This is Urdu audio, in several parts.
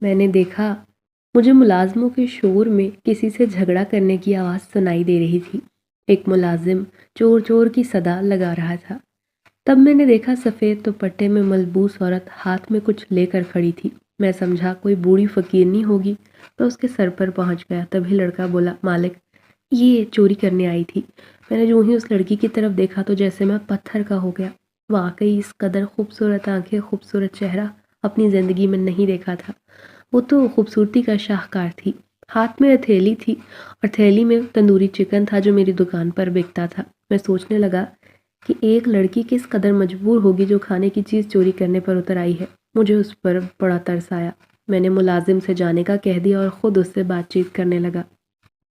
میں نے دیکھا مجھے ملازموں کے شور میں کسی سے جھگڑا کرنے کی آواز سنائی دے رہی تھی۔ ایک ملازم چور چور کی صدا لگا رہا تھا۔ تب میں نے دیکھا سفید دوپٹے میں ملبوس عورت ہاتھ میں کچھ لے کر کھڑی تھی۔ میں سمجھا کوئی بوڑھی فقیرنی ہوگی تو اس کے سر پر پہنچ گیا۔ تبھی لڑکا بولا، مالک یہ چوری کرنے آئی تھی۔ میں نے جو ہی اس لڑکی کی طرف دیکھا تو جیسے میں پتھر کا ہو گیا۔ واقعی اس قدر خوبصورت آنکھیں، خوبصورت چہرہ اپنی زندگی میں نہیں دیکھا تھا۔ وہ تو خوبصورتی کا شاہکار تھی۔ ہاتھ میں ہتھیلی تھی اور تھیلی میں تندوری چکن تھا جو میری دکان پر بکتا تھا۔ میں سوچنے لگا کہ ایک لڑکی کس قدر مجبور ہوگی جو کھانے کی چیز چوری کرنے پر اتر آئی ہے۔ مجھے اس پر بڑا ترس آیا۔ میں نے ملازم سے جانے کا کہہ دیا اور خود اس سے بات چیت کرنے لگا۔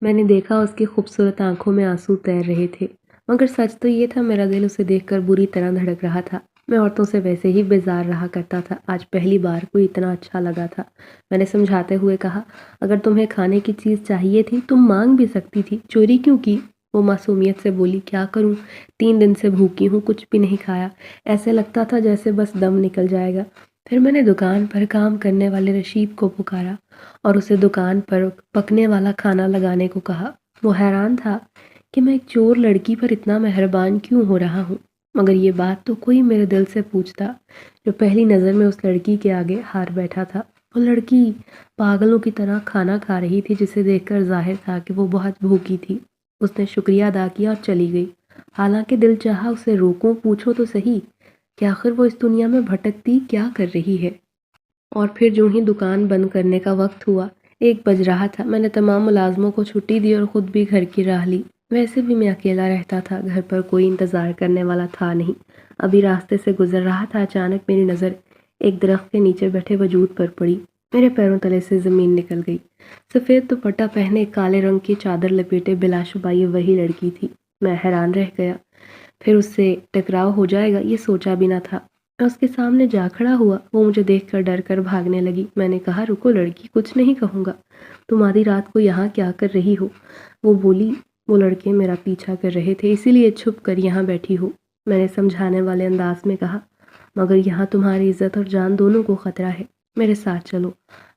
میں نے دیکھا اس کی خوبصورت آنکھوں میں آنسو تیر رہے تھے، مگر سچ تو یہ تھا میرا دل اسے دیکھ کر بری طرح دھڑک رہا تھا۔ میں عورتوں سے ویسے ہی بیزار رہا کرتا تھا، آج پہلی بار کوئی اتنا اچھا لگا تھا۔ میں نے سمجھاتے ہوئے کہا، اگر تمہیں کھانے کی چیز چاہیے تھی تم مانگ بھی سکتی تھی، چوری کیوں کی؟ وہ معصومیت سے بولی، کیا کروں، 3 دن سے بھوکی ہوں، کچھ بھی نہیں کھایا، ایسے لگتا تھا جیسے بس دم نکل جائے گا۔ پھر میں نے دکان پر کام کرنے والے رشید کو پکارا اور اسے دکان پر پکنے والا کھانا لگانے کو کہا۔ وہ حیران تھا کہ میں ایک چور لڑکی پر اتنا مہربان کیوں ہو رہا ہوں، مگر یہ بات تو کوئی میرے دل سے پوچھتا جو پہلی نظر میں اس لڑکی کے آگے ہار بیٹھا تھا۔ وہ لڑکی پاگلوں کی طرح کھانا کھا رہی تھی جسے دیکھ کر ظاہر تھا کہ وہ بہت بھوکی تھی۔ اس نے شکریہ ادا کیا اور چلی گئی۔ حالانکہ دل چاہا اسے روکوں، پوچھو تو صحیح کہ آخر وہ اس دنیا میں بھٹکتی کیا کر رہی ہے۔ اور پھر جو ہی دکان بند کرنے کا وقت ہوا، 1 بج رہا تھا، میں نے تمام ملازموں کو چھٹی دی اور خود بھی گھر کی راہ لی۔ ویسے بھی میں اکیلا رہتا تھا، گھر پر کوئی انتظار کرنے والا تھا نہیں۔ ابھی راستے سے گزر رہا تھا، اچانک میری نظر ایک درخت کے نیچے بیٹھے وجود پر پڑی۔ میرے پیروں تلے سے زمین نکل گئی۔ سفید دوپٹہ پہنے، کالے رنگ کی چادر لپیٹے، بلا شبہ یہ وہی لڑکی تھی۔ میں حیران رہ گیا۔ پھر اس سے ٹکراؤ ہو جائے گا یہ سوچا بھی نہ تھا۔ میں اس کے سامنے جا کھڑا ہوا۔ وہ مجھے دیکھ کر ڈر کر بھاگنے لگی۔ میں نے کہا، رکو لڑکی، کچھ نہیں کہوں گا، تم آدھی رات کو یہاں کیا کر رہی ہو؟ وہ بولی، وہ لڑکے میرا پیچھا کر رہے تھے، اسی لیے چھپ کر یہاں بیٹھی ہوں۔ میں نے سمجھانے والے انداز میں کہا، مگر یہاں تمہاری عزت اور جان دونوں کو خطرہ ہے، میرے ساتھ چلو،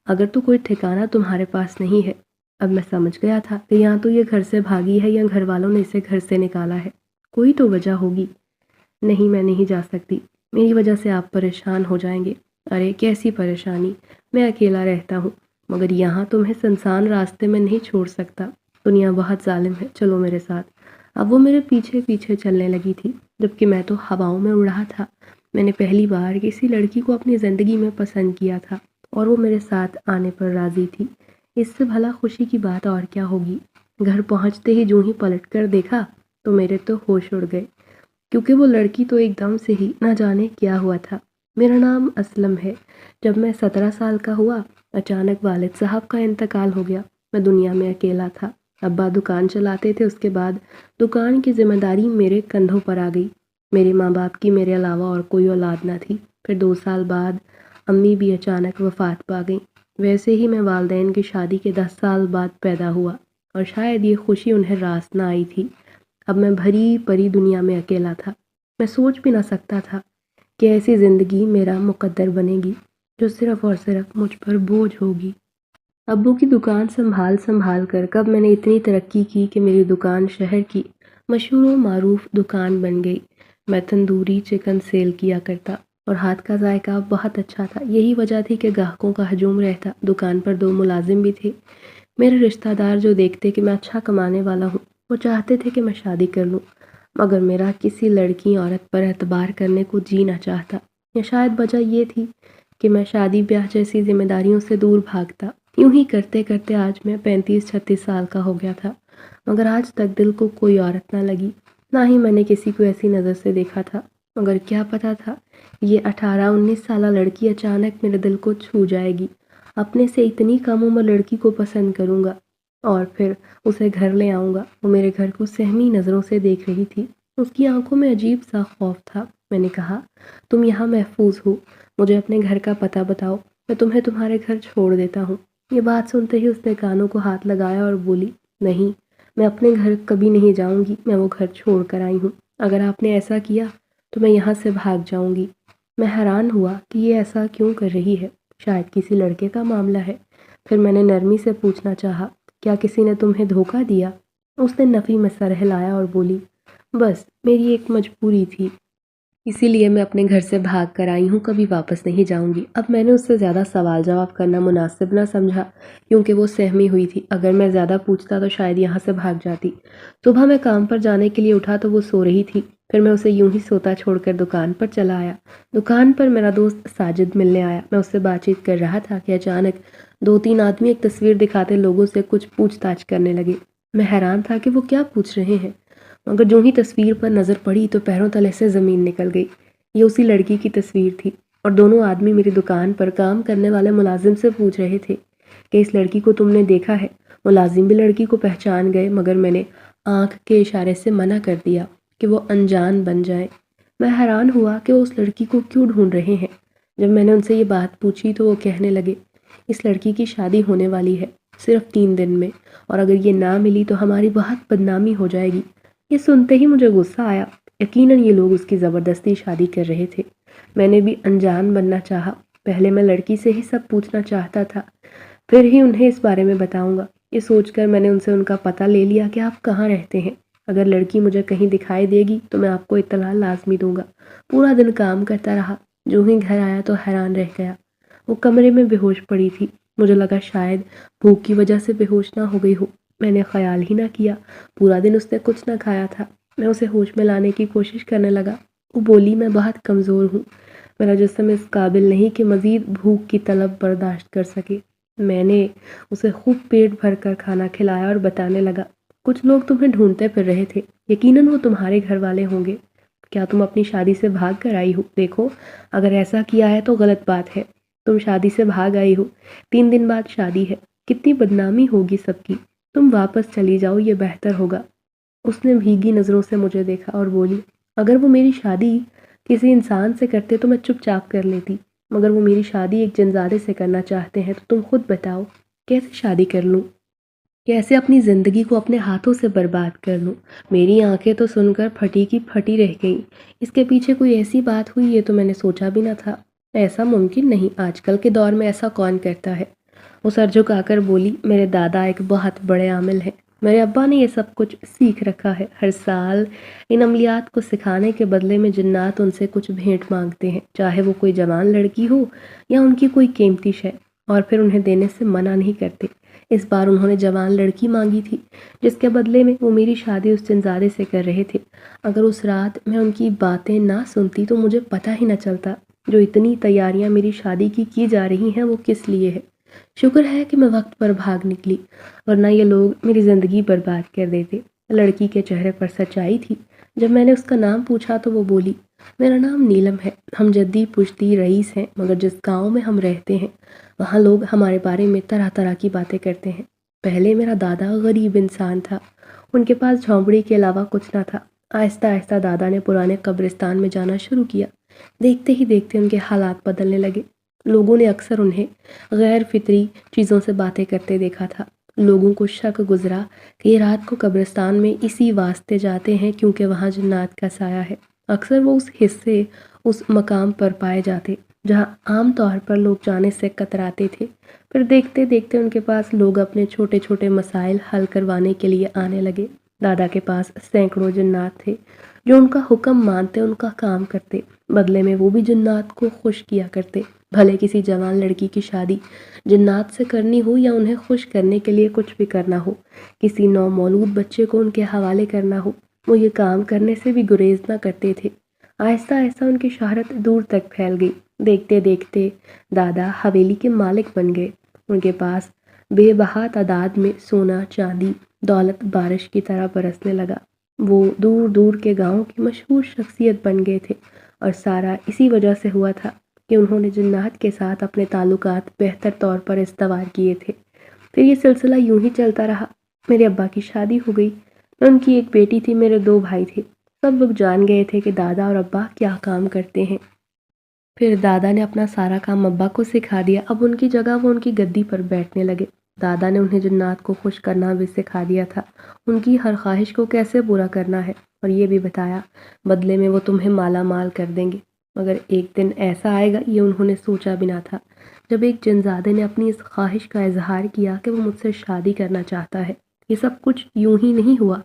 اگر تو کوئی ٹھکانہ تمہارے پاس نہیں ہے۔ اب میں سمجھ گیا تھا کہ یا تو یہ گھر سے بھاگی ہے یا گھر والوں نے اسے گھر سے نکالا ہے، کوئی تو وجہ ہوگی۔ نہیں، میں نہیں جا سکتی، میری وجہ سے آپ پریشان ہو جائیں گے۔ ارے کیسی پریشانی، میں اکیلا رہتا ہوں، مگر یہاں تمہیں سنسان راستے میں نہیں چھوڑ سکتا، دنیا بہت ظالم ہے، چلو میرے ساتھ۔ اب وہ میرے پیچھے پیچھے چلنے لگی تھی، جبکہ میں تو ہواؤں میں اڑ رہا تھا۔ میں نے پہلی بار کسی لڑکی کو اپنی زندگی میں پسند کیا تھا اور وہ میرے ساتھ آنے پر راضی تھی۔ اس سے بھلا خوشی کی بات اور کیا ہوگی؟ گھر پہنچتے ہی جو ہی پلٹ کر دیکھا تو میرے تو ہوش اڑ گئے، کیونکہ وہ لڑکی تو ایک دم سے ہی نہ جانے کیا ہوا تھا۔ میرا نام اسلم ہے۔ جب میں 17 سال کا ہوا، اچانک والد صاحب کا انتقال ہو گیا۔ میں دنیا میں اکیلا تھا۔ ابا دکان چلاتے تھے، اس کے بعد دکان کی ذمہ داری میرے کندھوں پر آ گئی۔ میرے ماں باپ کی میرے علاوہ اور کوئی اولاد نہ تھی۔ پھر 2 سال بعد امی بھی اچانک وفات پا گئیں۔ ویسے ہی میں والدین کی شادی کے 10 سال بعد پیدا ہوا اور شاید یہ خوشی انہیں راس نہ آئی تھی۔ اب میں بھری پری دنیا میں اکیلا تھا۔ میں سوچ بھی نہ سکتا تھا کہ ایسی زندگی میرا مقدر بنے گی جو صرف اور صرف مجھ پر بوجھ ہوگی۔ ابو کی دکان سنبھال سنبھال کر کب میں نے اتنی ترقی کی کہ میری دکان شہر کی مشہور و معروف دکان بن گئی۔ میں تندوری چکن سیل کیا کرتا اور ہاتھ کا ذائقہ بہت اچھا تھا۔ یہی وجہ تھی کہ گاہکوں کا ہجوم رہتا۔ دکان پر 2 ملازم بھی تھے۔ میرے رشتہ دار جو دیکھتے کہ میں اچھا کمانے والا ہوں، وہ چاہتے تھے کہ میں شادی کر لوں، مگر میرا کسی لڑکی عورت پر اعتبار کرنے کو جی نہ چاہتا، یا شاید وجہ یہ تھی کہ میں شادی بیاہ جیسی ذمہ داریوں سے دور بھاگتا۔ یوں ہی کرتے کرتے آج میں 35-36 سال کا ہو گیا تھا، مگر آج تک دل کو کوئی عورت نہ لگی، نہ ہی میں نے کسی کو ایسی نظر سے دیکھا تھا۔ مگر کیا پتا تھا یہ 18-19 سالہ لڑکی اچانک میرے دل کو چھو جائے گی۔ اپنے سے اتنی کم عمر لڑکی کو پسند کروں گا اور پھر اسے گھر لے آؤں گا۔ وہ میرے گھر کو سہمی نظروں سے دیکھ رہی تھی، اس کی آنکھوں میں عجیب سا خوف تھا۔ میں نے کہا، تم یہاں محفوظ ہو، مجھے اپنے گھر کا پتہ بتاؤ، میں تمہیں تمہارے گھر چھوڑ دیتا ہوں۔ یہ بات سنتے ہی اس نے کانوں کو ہاتھ لگایا اور بولی، نہیں، میں اپنے گھر کبھی نہیں جاؤں گی، میں وہ گھر چھوڑ کر آئی ہوں، اگر آپ نے ایسا کیا تو میں یہاں سے بھاگ جاؤں گی۔ میں حیران ہوا کہ یہ ایسا کیوں کر رہی ہے۔ شاید کسی لڑکے کا معاملہ ہے۔ پھر میں نے نرمی سے پوچھنا چاہا، کیا کسی نے تمہیں دھوکہ دیا؟ اس نے نفی میں سر ہلایا اور بولی، بس میری ایک مجبوری تھی، اسی لیے میں اپنے گھر سے بھاگ کر آئی ہوں، کبھی واپس نہیں جاؤں گی۔ اب میں نے اس سے زیادہ سوال جواب کرنا مناسب نہ سمجھا کیونکہ وہ سہمی ہوئی تھی۔ اگر میں زیادہ پوچھتا تو شاید یہاں سے بھاگ جاتی۔ صبح میں کام پر جانے کے لیے اٹھا تو وہ سو رہی تھی۔ پھر میں اسے یوں ہی سوتا چھوڑ کر دکان پر چلا آیا۔ دکان پر میرا دوست ساجد ملنے آیا۔ میں اس سے بات چیت کر رہا تھا کہ اچانک 2-3 آدمی ایک تصویر دکھاتے لوگوں سے کچھ پوچھ تاچھ کرنے لگے۔ میں حیران تھا کہ وہ کیا پوچھ رہے ہیں، مگر جو ہی تصویر پر نظر پڑی تو پیروں تلے سے زمین نکل گئی۔ یہ اسی لڑکی کی تصویر تھی اور دونوں آدمی میری دکان پر کام کرنے والے ملازم سے پوچھ رہے تھے کہ اس لڑکی کو تم نے دیکھا ہے؟ ملازم بھی لڑکی کو پہچان گئے، مگر میں نے آنکھ کے اشارے سے منع کر دیا کہ وہ انجان بن جائیں۔ میں حیران ہوا کہ وہ اس لڑکی کو کیوں ڈھونڈ رہے ہیں۔ جب میں نے ان سے یہ بات پوچھی تو وہ کہنے لگے، اس لڑکی کی شادی ہونے والی ہے صرف 3 دن میں، اور اگر یہ نہ ملی تو ہماری بہت بدنامی ہو جائے گی۔ یہ سنتے ہی مجھے غصہ آیا۔ یقیناً یہ لوگ اس کی زبردستی شادی کر رہے تھے۔ میں نے بھی انجان بننا چاہا۔ پہلے میں لڑکی سے ہی سب پوچھنا چاہتا تھا، پھر ہی انہیں اس بارے میں بتاؤں گا۔ یہ سوچ کر میں نے ان سے ان کا پتہ لے لیا کہ آپ کہاں رہتے ہیں۔ اگر لڑکی مجھے کہیں دکھائی دے گی تو میں آپ کو اطلاع لازمی دوں گا۔ پورا دن کام کرتا رہا، جو ہی گھر آیا تو حیران رہ گیا۔ وہ کمرے میں بے ہوش پڑی تھی۔ مجھے لگا شاید بھوک کی وجہ سے بے ہوش نہ ہو گئی ہو۔ میں نے خیال ہی نہ کیا، پورا دن اس نے کچھ نہ کھایا تھا۔ میں اسے ہوش میں لانے کی کوشش کرنے لگا۔ وہ بولی، میں بہت کمزور ہوں، میرا جسم اس قابل نہیں کہ مزید بھوک کی طلب برداشت کر سکے۔ میں نے اسے خوب پیٹ بھر کر کھانا کھلایا اور بتانے لگا، کچھ لوگ تمہیں ڈھونڈتے پھر رہے تھے، یقیناً وہ تمہارے گھر والے ہوں گے۔ کیا تم اپنی شادی سے بھاگ کر آئی ہو؟ دیکھو، اگر ایسا کیا ہے تو غلط بات ہے۔ تم شادی سے بھاگ آئی ہو، 3 دن بعد شادی ہے، کتنی بدنامی ہوگی سب کی۔ تم واپس چلی جاؤ، یہ بہتر ہوگا۔ اس نے بھیگی نظروں سے مجھے دیکھا اور بولی، اگر وہ میری شادی کسی انسان سے کرتے تو میں چپ چاپ کر لیتی، مگر وہ میری شادی ایک جنزادے سے کرنا چاہتے ہیں، تو تم خود بتاؤ کیسے شادی کر لوں؟ کیسے اپنی زندگی کو اپنے ہاتھوں سے برباد کر لوں؟ میری آنکھیں تو سن کر پھٹی کی پھٹی رہ گئیں۔ اس کے پیچھے کوئی ایسی بات ہوئی، یہ تو میں نے سوچا بھی نہ تھا۔ ایسا ممکن نہیں، آج کل کے دور میں ایسا کون کرتا ہے؟ وہ سر جھکا کر بولی، میرے دادا ایک بہت بڑے عامل ہیں، میرے ابا نے یہ سب کچھ سیکھ رکھا ہے۔ ہر سال ان عملیات کو سکھانے کے بدلے میں جنات ان سے کچھ بھیٹ مانگتے ہیں، چاہے وہ کوئی جوان لڑکی ہو یا ان کی کوئی قیمتی شے، اور پھر انہیں دینے سے منع نہیں کرتے۔ اس بار انہوں نے جوان لڑکی مانگی تھی، جس کے بدلے میں وہ میری شادی اس جنزادے سے کر رہے تھے۔ اگر اس رات میں ان کی باتیں نہ سنتی تو مجھے پتہ ہی نہ چلتا جو اتنی تیاریاں میری شادی کی جا رہی ہیں وہ کس لیے ہے۔ شکر ہے کہ میں وقت پر بھاگ نکلی، ورنہ یہ لوگ میری زندگی برباد کر دیتے۔ لڑکی کے چہرے پر سچائی تھی۔ جب میں نے اس کا نام پوچھا تو وہ بولی، میرا نام نیلم ہے، ہم جدی پشتی رئیس ہیں، مگر جس گاؤں میں ہم رہتے ہیں وہاں لوگ ہمارے بارے میں طرح طرح کی باتیں کرتے ہیں۔ پہلے میرا دادا غریب انسان تھا، ان کے پاس جھونپڑی کے علاوہ کچھ نہ تھا۔ آہستہ آہستہ دادا نے پرانے قبرستان میں جانا شروع کیا۔ دیکھتے ہی دیکھتے ان کے حالات بدلنے لگے۔ لوگوں نے اکثر انہیں غیر فطری چیزوں سے باتیں کرتے دیکھا تھا۔ لوگوں کو شک گزرا کہ یہ رات کو قبرستان میں اسی واسطے جاتے ہیں کیونکہ وہاں جنات کا سایہ ہے۔ اکثر وہ اس مقام پر پائے جاتے جہاں عام طور پر لوگ جانے سے کتراتے تھے۔ پھر دیکھتے دیکھتے ان کے پاس لوگ اپنے چھوٹے چھوٹے مسائل حل کروانے کے لیے آنے لگے۔ دادا کے پاس سینکڑوں جنات تھے جو ان کا حکم مانتے ان کا کام کرتے، بدلے میں وہ بھی جنات کو خوش کیا کرتے۔ بھلے کسی جوان لڑکی کی شادی جنات سے کرنی ہو یا انہیں خوش کرنے کے لیے کچھ بھی کرنا ہو، کسی نومولود بچے کو ان کے حوالے کرنا ہو، وہ یہ کام کرنے سے بھی گریز نہ کرتے تھے۔ آہستہ آہستہ ان کی شہرت دور تک پھیل گئی۔ دیکھتے دیکھتے دادا حویلی کے مالک بن گئے۔ ان کے پاس بے بہا تعداد میں سونا چاندی دولت بارش کی طرح برسنے لگا۔ وہ دور دور کے گاؤں کی مشہور شخصیت بن گئے تھے، اور سارا اسی وجہ سے ہوا تھا کہ انہوں نے جنات کے ساتھ اپنے تعلقات بہتر طور پر استوار کیے تھے۔ پھر یہ سلسلہ یوں ہی چلتا رہا۔ میرے ابا کی شادی ہو گئی، ان کی ایک بیٹی تھی، میرے 2 بھائی تھے۔ سب لوگ جان گئے تھے کہ دادا اور ابا کیا کام کرتے ہیں۔ پھر دادا نے اپنا سارا کام ابا کو سکھا دیا۔ اب ان کی جگہ وہ ان کی گدی پر بیٹھنے لگے۔ دادا نے انہیں جنات کو خوش کرنا بھی سکھا دیا تھا، ان کی ہر خواہش کو کیسے پورا کرنا ہے، اور یہ بھی بتایا بدلے میں وہ تمہیں مالا مال کر دیں گے۔ مگر ایک دن ایسا آئے گا یہ انہوں نے سوچا بھی نہ تھا۔ جب ایک جنزادے نے اپنی اس خواہش کا اظہار کیا کہ وہ مجھ سے شادی کرنا چاہتا ہے۔ یہ سب کچھ یوں ہی نہیں ہوا،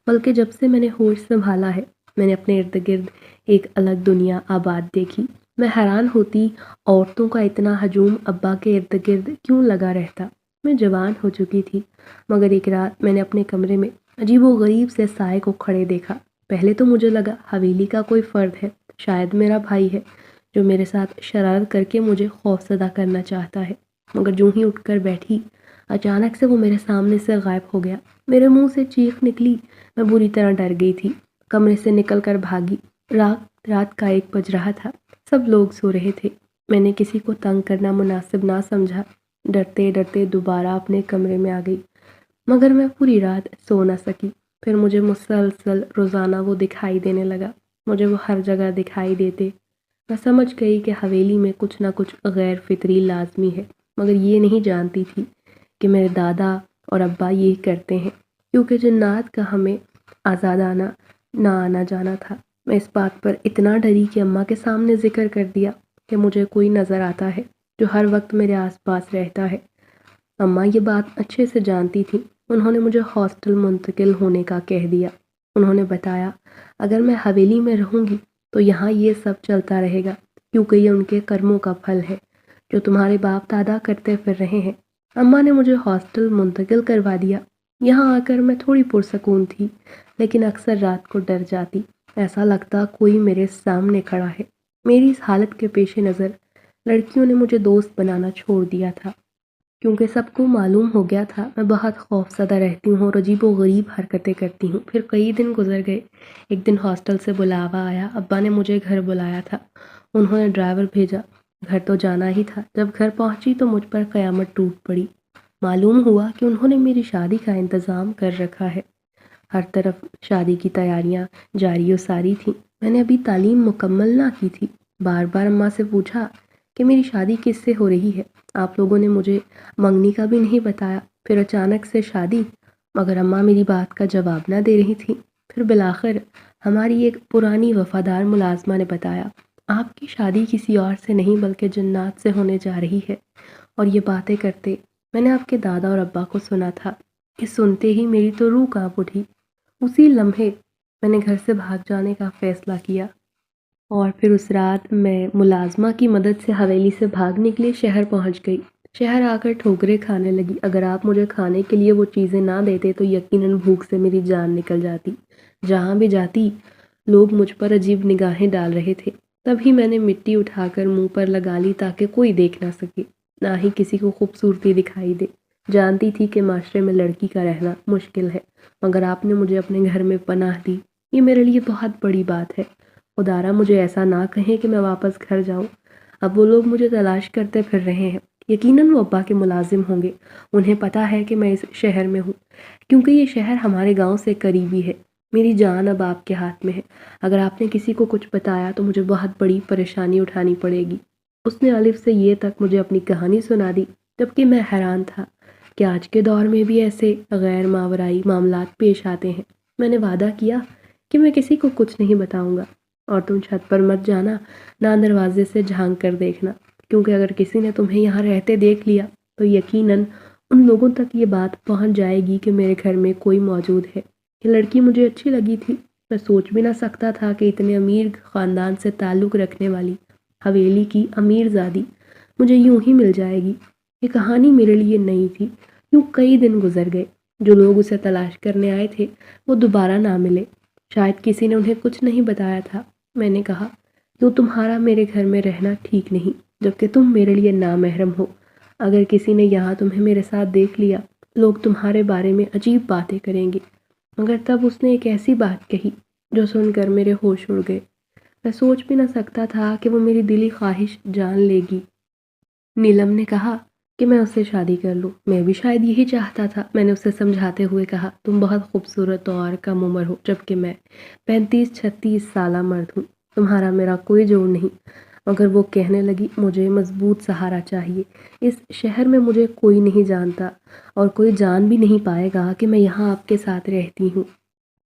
بلکہ جب سے میں نے ہوش سنبھالا ہے میں نے اپنے ارد گرد ایک الگ دنیا آباد دیکھی۔ میں حیران ہوتی عورتوں کا اتنا ہجوم ابا کے ارد گرد کیوں لگا رہتا۔ میں جوان ہو چکی تھی، مگر ایک رات میں نے اپنے کمرے میں عجیب و غریب سے سائے کو کھڑے دیکھا۔ پہلے تو مجھے لگا حویلی کا کوئی فرد ہے، شاید میرا بھائی ہے جو میرے ساتھ شرارت کر کے مجھے خوفزدہ کرنا چاہتا ہے، مگر جو ہی اٹھ کر بیٹھی اچانک سے وہ میرے سامنے سے غائب ہو گیا۔ میرے منہ سے چیخ نکلی، میں بری طرح ڈر گئی تھی، کمرے سے نکل کر بھاگی۔ رات کا 1 بج رہا تھا، سب لوگ سو رہے تھے۔ میں نے کسی کو تنگ کرنا مناسب نہ سمجھا، ڈرتے ڈرتے دوبارہ اپنے کمرے میں آ گئی، مگر میں پوری رات سو نہ سکی۔ پھر مجھے مسلسل روزانہ وہ دکھائی دینے لگا، مجھے وہ ہر جگہ دکھائی دیتے۔ میں سمجھ گئی کہ حویلی میں کچھ نہ کچھ غیر فطری لازمی ہے، مگر یہ نہیں جانتی تھی کہ میرے دادا اور ابا یہ کرتے ہیں، کیونکہ جنات کا ہمیں آزادانہ نہ آنا جانا تھا۔ میں اس بات پر اتنا ڈری کہ اماں کے سامنے ذکر کر دیا کہ مجھے کوئی نظر آتا ہے جو ہر وقت میرے آس پاس رہتا ہے۔ اماں یہ بات اچھے سے جانتی تھی، انہوں نے مجھے ہاسٹل منتقل ہونے کا کہہ دیا۔ انہوں نے بتایا اگر میں حویلی میں رہوں گی تو یہاں یہ سب چلتا رہے گا، کیونکہ یہ ان کے کرموں کا پھل ہے جو تمہارے باپ دادا کرتے پھر رہے ہیں۔ اماں نے مجھے ہاسٹل منتقل کروا دیا۔ یہاں آ کر میں تھوڑی پرسکون تھی، لیکن اکثر رات کو ڈر جاتی، ایسا لگتا کوئی میرے سامنے کھڑا ہے۔ میری اس حالت کے پیش نظر لڑکیوں نے مجھے دوست بنانا چھوڑ دیا تھا، کیونکہ سب کو معلوم ہو گیا تھا میں بہت خوف زدہ رہتی ہوں اور عجیب و غریب حرکتیں کرتی ہوں۔ پھر کئی دن گزر گئے، ایک دن ہاسٹل سے بلاوا آیا، ابا نے مجھے گھر بلایا تھا، انہوں نے ڈرائیور بھیجا، گھر تو جانا ہی تھا۔ جب گھر پہنچی تو مجھ پر قیامت ٹوٹ پڑی، معلوم ہوا کہ انہوں نے میری شادی کا انتظام کر رکھا ہے۔ ہر طرف شادی کی تیاریاں جاری و ساری تھیں۔ میں نے ابھی تعلیم مکمل نہ کی تھی۔ بار بار اماں سے پوچھا کہ میری شادی کس سے ہو رہی ہے، آپ لوگوں نے مجھے منگنی کا بھی نہیں بتایا، پھر اچانک سے شادی، مگر اماں میری بات کا جواب نہ دے رہی تھی۔ پھر بالآخر ہماری ایک پرانی وفادار ملازمہ نے بتایا آپ کی شادی کسی اور سے نہیں بلکہ جنات سے ہونے جا رہی ہے، اور یہ باتیں کرتے میں نے آپ کے دادا اور ابا کو سنا تھا کہ سنتے ہی میری تو روح کانپ اٹھی۔ اسی لمحے میں نے گھر سے بھاگ جانے کا فیصلہ کیا، اور پھر اس رات میں ملازمہ کی مدد سے حویلی سے بھاگنے کے لیے شہر پہنچ گئی۔ شہر آ کر ٹھوکریں کھانے لگی۔ اگر آپ مجھے کھانے کے لیے وہ چیزیں نہ دیتے تو یقیناً بھوک سے میری جان نکل جاتی۔ جہاں بھی جاتی لوگ مجھ پر عجیب نگاہیں ڈال رہے تھے۔ تبھی میں نے مٹی اٹھا کر منہ پر لگا لی تاکہ کوئی دیکھ نہ سکے، نہ ہی کسی کو خوبصورتی دکھائی دے۔ جانتی تھی کہ معاشرے میں لڑکی کا رہنا مشکل ہے، مگر آپ نے مجھے اپنے گھر میں پناہ دی، یہ میرے لیے بہت بڑی بات ہے۔ خدارا مجھے ایسا نہ کہیں کہ میں واپس گھر جاؤں، اب وہ لوگ مجھے تلاش کرتے پھر رہے ہیں۔ یقیناً وہ ابا کے ملازم ہوں گے، انہیں پتہ ہے کہ میں اس شہر میں ہوں، کیونکہ یہ شہر ہمارے گاؤں سے قریبی ہے۔ میری جان اب آپ کے ہاتھ میں ہے، اگر آپ نے کسی کو کچھ بتایا تو مجھے بہت بڑی پریشانی اٹھانی پڑے گی۔ اس نے الف سے یہ تک مجھے اپنی کہانی سنا دی، جبکہ میں حیران تھا کہ آج کے دور میں بھی ایسے غیر ماورائی معاملات پیش آتے ہیں۔ میں نے وعدہ کیا کہ میں کسی کو کچھ نہیں بتاؤں گا، اور تم چھت پر مت جانا، نہ دروازے سے جھانک کر دیکھنا، کیونکہ اگر کسی نے تمہیں یہاں رہتے دیکھ لیا تو یقیناً ان لوگوں تک یہ بات پہنچ جائے گی کہ میرے گھر میں کوئی موجود ہے۔ یہ لڑکی مجھے اچھی لگی تھی، میں سوچ بھی نہ سکتا تھا کہ اتنے امیر خاندان سے تعلق رکھنے والی حویلی کی امیر زادی مجھے یوں ہی مل جائے گی۔ یہ کہانی میرے لیے نئی تھی۔ یوں کئی دن گزر گئے، جو لوگ اسے تلاش کرنے آئے تھے وہ دوبارہ نہ ملے، شاید کسی نے انہیں کچھ نہیں بتایا تھا۔ میں نے کہا یوں تمہارا میرے گھر میں رہنا ٹھیک نہیں، جبکہ تم میرے لیے نامحرم ہو۔ اگر کسی نے یہاں تمہیں میرے ساتھ دیکھ لیا، لوگ تمہارے بارے میں عجیب باتیں کریں گے۔ مگر تب اس نے ایک ایسی بات کہی جو سن کر میرے ہوش اڑ گئے۔ میں سوچ بھی نہ سکتا تھا کہ وہ میری دلی خواہش جان لے گی۔ نیلم نے کہا کہ میں اس سے شادی کر لوں۔ میں بھی شاید یہی چاہتا تھا۔ میں نے اسے سمجھاتے ہوئے کہا تم بہت خوبصورت اور کم عمر ہو، جبکہ میں 35-36 سالہ مرد ہوں، تمہارا میرا کوئی جوڑ نہیں۔ مگر وہ کہنے لگی مجھے مضبوط سہارا چاہیے، اس شہر میں مجھے کوئی نہیں جانتا اور کوئی جان بھی نہیں پائے گا کہ میں یہاں آپ کے ساتھ رہتی ہوں،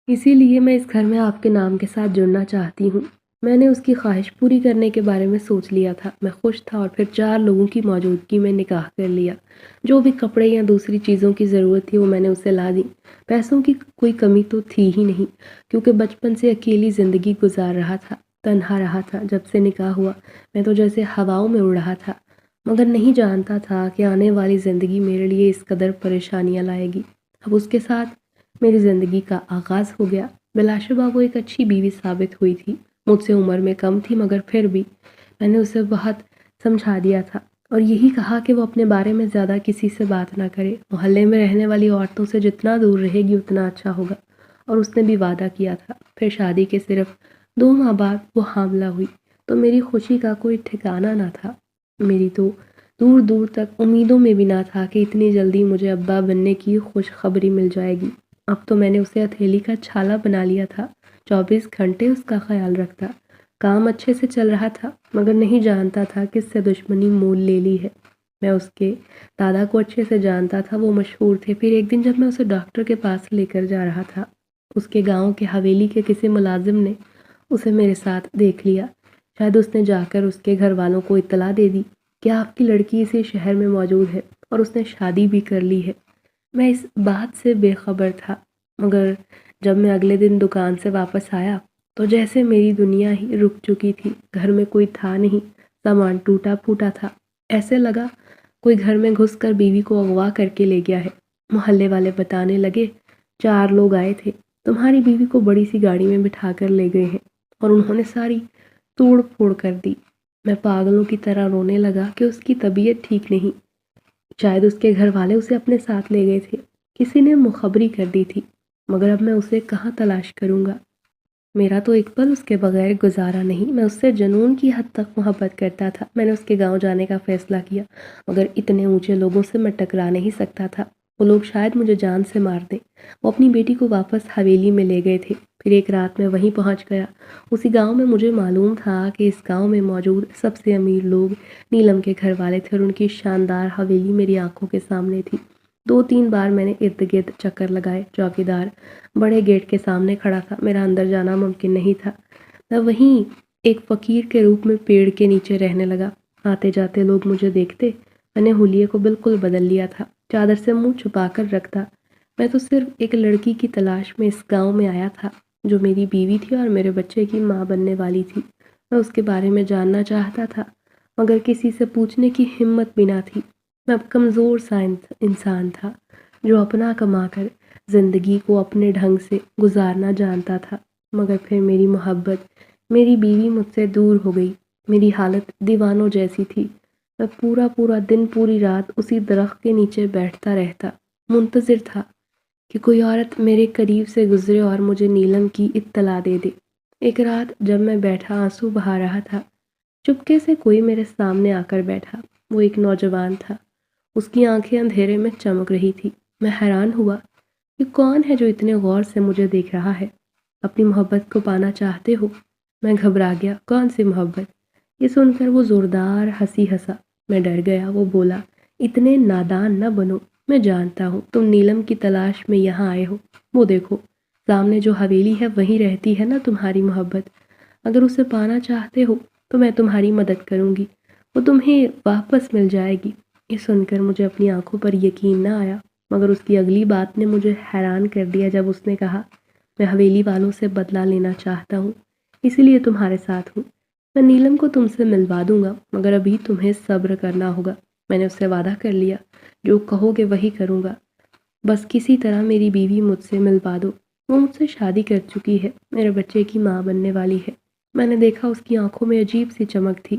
اسی لیے میں اس گھر میں آپ کے نام کے ساتھ جڑنا چاہتی ہوں۔ میں نے اس کی خواہش پوری کرنے کے بارے میں سوچ لیا تھا۔ میں خوش تھا اور پھر 4 لوگوں کی موجودگی میں نکاح کر لیا۔ جو بھی کپڑے یا دوسری چیزوں کی ضرورت تھی وہ میں نے اسے لا دی۔ پیسوں کی کوئی کمی تو تھی ہی نہیں، کیونکہ بچپن سے اکیلی زندگی گزار رہا تھا، تنہا رہا تھا۔ جب سے نکاح ہوا میں تو جیسے ہواؤں میں اڑ رہا تھا، مگر نہیں جانتا تھا کہ آنے والی زندگی میرے لیے اس قدر پریشانیاں لائے گی۔ اب اس کے ساتھ میری زندگی کا آغاز ہو گیا۔ بلا شبہ وہ ایک اچھی بیوی ثابت ہوئی تھی۔ مجھ سے عمر میں کم تھی، مگر پھر بھی میں نے اسے بہت سمجھا دیا تھا اور یہی کہا کہ وہ اپنے بارے میں زیادہ کسی سے بات نہ کرے۔ محلے میں رہنے والی عورتوں سے جتنا دور رہے گی اتنا اچھا ہوگا، اور اس نے بھی وعدہ کیا تھا۔ پھر شادی کے صرف 2 ماہ بعد وہ حاملہ ہوئی تو میری خوشی کا کوئی ٹھکانہ نہ تھا۔ میری تو دور دور تک امیدوں میں بھی نہ تھا کہ اتنی جلدی مجھے ابا بننے کی خوشخبری مل جائے گی۔ اب تو میں نے اسے ہتھیلی کا چھالا بنا لیا تھا، 24 گھنٹے اس کا خیال رکھتا۔ کام اچھے سے چل رہا تھا، مگر نہیں جانتا تھا کہ اس سے دشمنی مول لے لی ہے۔ میں اس کے دادا کو اچھے سے جانتا تھا، وہ مشہور تھے۔ پھر ایک دن جب میں اسے ڈاکٹر کے پاس لے کر جا رہا تھا، اس کے گاؤں کے حویلی کے کسی ملازم نے اسے میرے ساتھ دیکھ لیا۔ شاید اس نے جا کر اس کے گھر والوں کو اطلاع دے دی کہ آپ کی لڑکی اسی شہر میں موجود ہے اور اس نے شادی بھی کر لی ہے۔ میں اس بات سے بے خبر تھا، مگر جب میں اگلے دن دکان سے واپس آیا تو جیسے میری دنیا ہی رک چکی تھی۔ گھر میں کوئی تھا نہیں، سامان ٹوٹا پھوٹا تھا، ایسے لگا کوئی گھر میں گھس کر بیوی کو اغوا کر کے لے گیا ہے۔ محلے والے بتانے لگے 4 لوگ آئے تھے، تمہاری بیوی کو بڑی سی گاڑی میں بٹھا کر لے گئے ہیں اور انہوں نے ساری توڑ پھوڑ کر دی۔ میں پاگلوں کی طرح رونے لگا کہ اس کی طبیعت ٹھیک نہیں، شاید اس کے گھر والے اسے اپنے ساتھ لے گئے تھے، کسی نے مخبری کر دی تھی، مگر اب میں اسے کہاں تلاش کروں گا؟ میرا تو ایک پل اس کے بغیر گزارا نہیں۔ میں اس سے جنون کی حد تک محبت کرتا تھا۔ میں نے اس کے گاؤں جانے کا فیصلہ کیا، مگر اتنے اونچے لوگوں سے میں ٹکرا نہیں سکتا تھا، وہ لوگ شاید مجھے جان سے مار دیں۔ وہ اپنی بیٹی کو واپس حویلی میں لے گئے تھے۔ پھر ایک رات میں وہیں پہنچ گیا۔ اسی گاؤں میں مجھے معلوم تھا کہ اس گاؤں میں موجود سب سے امیر لوگ نیلم کے گھر والے تھے اور ان کی شاندار حویلی میری آنکھوں کے سامنے تھی۔ 2-3 بار میں نے ارد گرد چکر لگائے۔ چوکیدار بڑے گیٹ کے سامنے کھڑا تھا، میرا اندر جانا ممکن نہیں تھا۔ میں وہیں ایک فقیر کے روپ میں پیڑ کے نیچے رہنے لگا۔ آتے جاتے لوگ مجھے دیکھتے۔ میں نے حلیے کو بالکل بدل لیا تھا، چادر سے منہ چھپا کر رکھتا۔ میں تو صرف ایک لڑکی کی تلاش میں اس گاؤں میں آیا تھا جو میری بیوی تھی اور میرے بچے کی ماں بننے والی تھی۔ میں اس کے بارے میں جاننا چاہتا تھا، مگر کسی سے پوچھنے کی ہمت بھی نہ تھی۔ میں اب کمزور سا انسان تھا جو اپنا کما کر زندگی کو اپنے ڈھنگ سے گزارنا جانتا تھا۔ مگر پھر میری محبت، میری بیوی مجھ سے دور ہو گئی۔ میری حالت دیوانوں جیسی تھی۔ میں پورا دن پوری رات اسی درخت کے نیچے بیٹھتا رہتا، منتظر تھا کہ کوئی عورت میرے قریب سے گزرے اور مجھے نیلم کی اطلاع دے دے۔ ایک رات جب میں بیٹھا آنسو بہا رہا تھا، چپکے سے کوئی میرے سامنے آ کر بیٹھا۔ وہ ایک نوجوان تھا، اس کی آنکھیں اندھیرے میں چمک رہی تھی۔ میں حیران ہوا کہ کون ہے جو اتنے غور سے مجھے دیکھ رہا ہے؟ اپنی محبت کو پانا چاہتے ہو؟ میں گھبرا گیا۔ کون سی محبت؟ یہ سن کر وہ زوردار ہنسی ہنسا۔ میں ڈر گیا۔ وہ بولا، اتنے نادان نہ بنو، میں جانتا ہوں تم نیلم کی تلاش میں یہاں آئے ہو۔ وہ دیکھو سامنے جو حویلی ہے وہیں رہتی ہے نا تمہاری محبت۔ اگر اسے پانا چاہتے ہو تو میں تمہاری مدد کروں گی، وہ تمہیں واپس مل جائے گی۔ یہ سن کر مجھے اپنی آنکھوں پر یقین نہ آیا، مگر اس کی اگلی بات نے مجھے حیران کر دیا جب اس نے کہا، میں حویلی والوں سے بدلہ لینا چاہتا ہوں، اسی لیے تمہارے ساتھ ہوں۔ میں نیلم کو تم سے ملوا دوں گا، مگر ابھی تمہیں صبر کرنا ہوگا۔ میں نے اس سے وعدہ کر لیا، جو کہو گے وہی کروں گا، بس کسی طرح میری بیوی مجھ سے ملوا دو۔ وہ مجھ سے شادی کر چکی ہے، میرے بچے کی ماں بننے والی ہے۔ میں نے دیکھا اس کی آنکھوں میں عجیب سی چمک تھی۔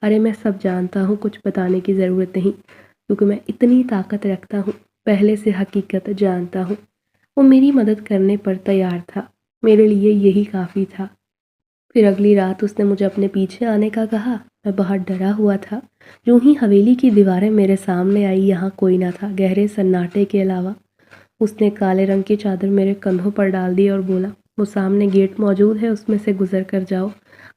ارے میں سب جانتا ہوں، کچھ بتانے کی ضرورت نہیں، کیونکہ میں اتنی طاقت رکھتا ہوں، پہلے سے حقیقت جانتا ہوں۔ وہ میری مدد کرنے پر تیار تھا، میرے لیے یہی کافی تھا۔ پھر اگلی رات اس نے مجھے اپنے پیچھے آنے کا کہا۔ میں بہت ڈرا ہوا تھا۔ جو ہی حویلی کی دیواریں میرے سامنے آئی، یہاں کوئی نہ تھا گہرے سناٹے کے علاوہ۔ اس نے کالے رنگ کی چادر میرے کندھوں پر ڈال دی اور بولا، وہ سامنے گیٹ موجود ہے، اس میں سے گزر کر جاؤ،